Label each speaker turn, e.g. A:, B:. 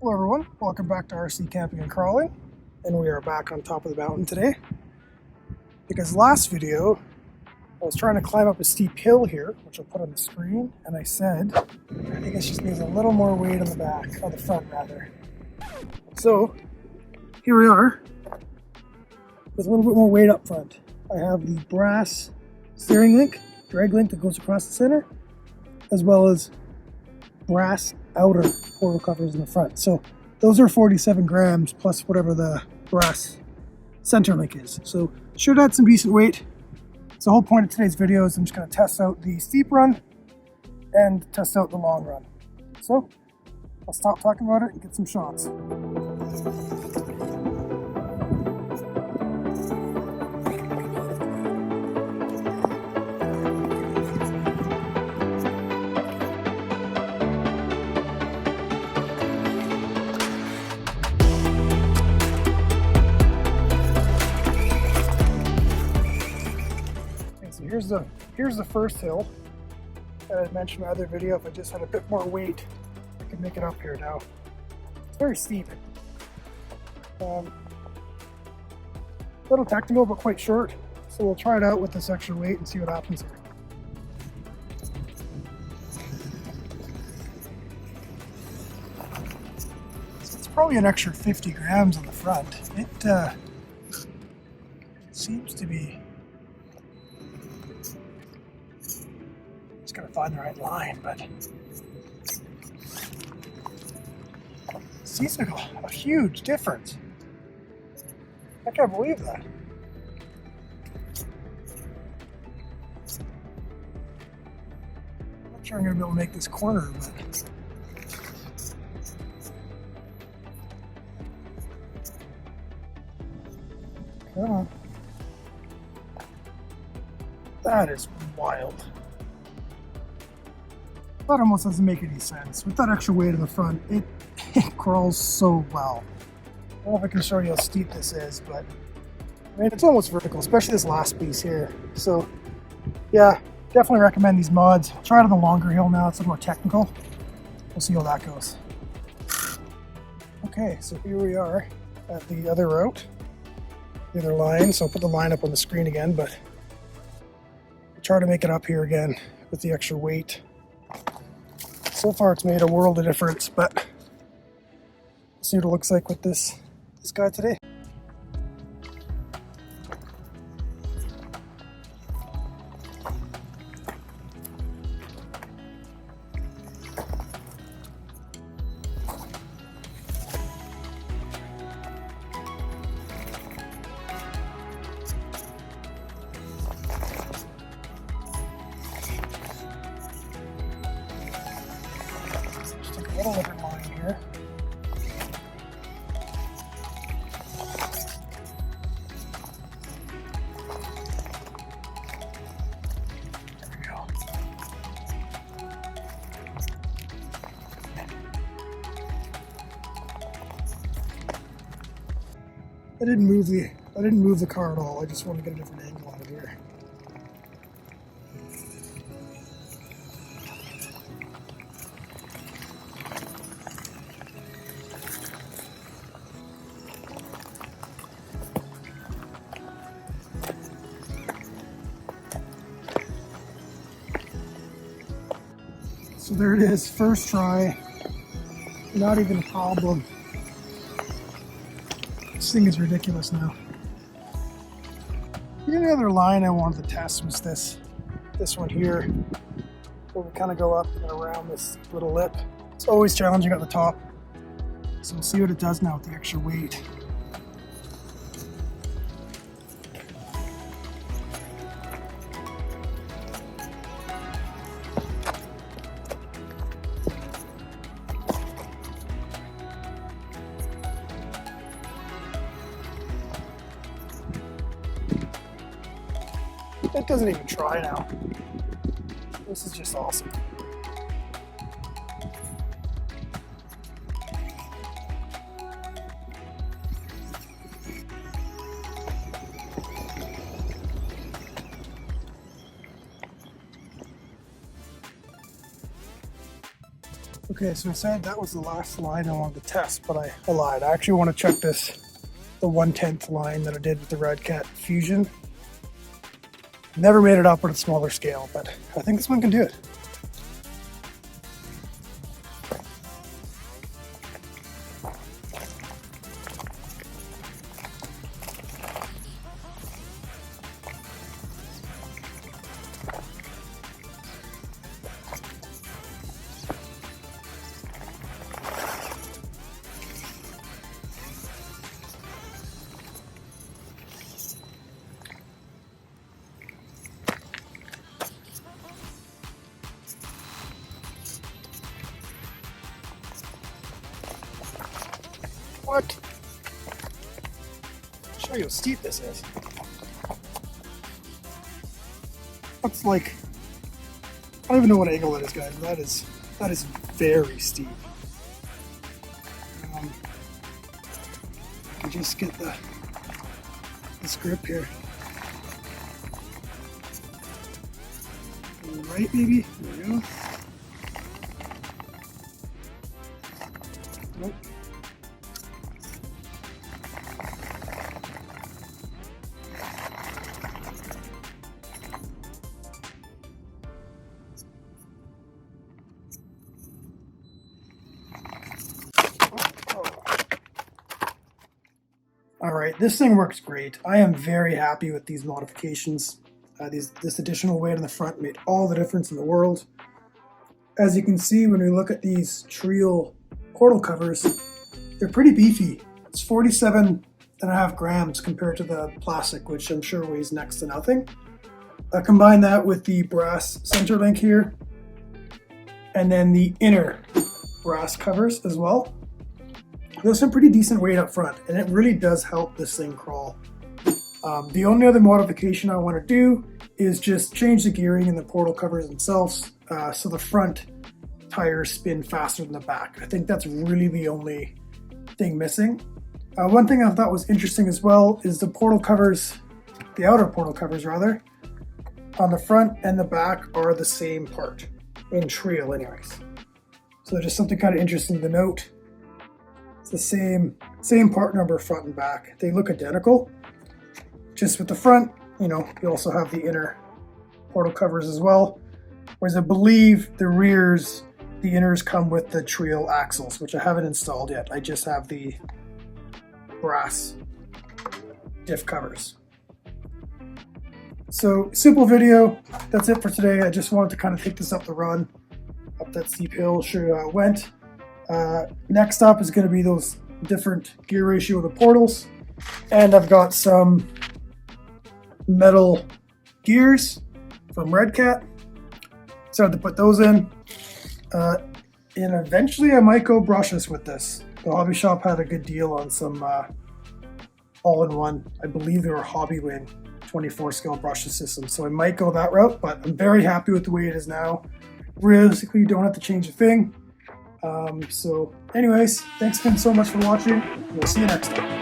A: Hello everyone, welcome back to RC Camping and Crawling, and we are back on top of the mountain today because last video I was trying to climb up a steep hill here, which I'll put on the screen, and I said I think it just needs a little more weight on the back, or the front rather. So here we are with a little bit more weight up front. I have the brass steering link, drag link that goes across the center, as well as brass outer portal covers in the front. So those are 47 grams plus whatever the brass center link is. So should add some decent weight. So the whole point of today's video is I'm just going to test out the steep run and test out the long run. So I'll stop talking about it and get some shots. Here's the first hill that I mentioned in my other video. If I just had a bit more weight, I could make it up here now. It's very steep. A little technical, but quite short. So we'll try it out with this extra weight and see what happens here. So it's probably an extra 50 grams on the front. It seems to be. Just gotta find the right line, but it seems like a huge difference. I can't believe that. I'm not sure I'm gonna be able to make this corner, but come on. That is wild. That almost doesn't make any sense. With that extra weight in the front, it crawls so well. I don't know if I can show you how steep this is, but I mean, it's almost vertical, especially this last piece here. So yeah, definitely recommend these mods. I'll try it on the longer hill now. It's a little more technical. We'll see how that goes. Okay, so here we are at the other route, the other line. So I'll put the line up on the screen again, but I'll try to make it up here again with the extra weight. So far it's made a world of difference, but we'll see what it looks like with this guy today. A little different line here. There we go. I didn't move the car at all. I just want to get a different angle on it here. So there it is, first try, not even a problem. This thing is ridiculous now. The only other line I wanted to test was this one here, where we kind of go up and around this little lip. It's always challenging at the top, so we'll see what it does now with the extra weight. It doesn't even try now. This is just awesome. Okay, so I said that was the last line I wanted to test, but I lied. I actually want to check this, the 1/10 line that I did with the Redcat Fusion. Never made it up at a smaller scale, but I think this one can do it. What? I'll show you how steep this is. That's like, I don't even know what angle that is, guys. That is very steep. I just get this grip here. Right, maybe. There we go. Nope. All right, this thing works great. I am very happy with these modifications. This additional weight on the front made all the difference in the world. As you can see, when we look at these Treal portal covers, they're pretty beefy. It's 47.5 grams compared to the plastic, which I'm sure weighs next to nothing. Combine that with the brass center link here, and then the inner brass covers as well. There's some pretty decent weight up front, and it really does help this thing crawl. The only other modification I want to do is just change the gearing in the portal covers themselves so the front tires spin faster than the back. I think that's really the only thing missing. One thing I thought was interesting as well is the portal covers, the outer portal covers rather, on the front and the back are the same part, in Treal anyways. So just something kind of interesting to note. It's the same part number front and back. They look identical. Just with the front, you know, you also have the inner portal covers as well. Whereas I believe the rears, the inners come with the Treal axles, which I haven't installed yet. I just have the brass diff covers. So simple video. That's it for today. I just wanted to kind of take this up the run, up that steep hill, show you how it went. Next up is going to be those different gear ratio of the portals. And I've got some metal gears from Redcat. So I have to put those in. And eventually I might go brushless with this. The hobby shop had a good deal on some all-in-one, I believe they were Hobbywing 24 scale brushless systems. So I might go that route, but I'm very happy with the way it is now. Realistically, you don't have to change a thing. So anyways, thanks again so much for watching. We'll see you next time.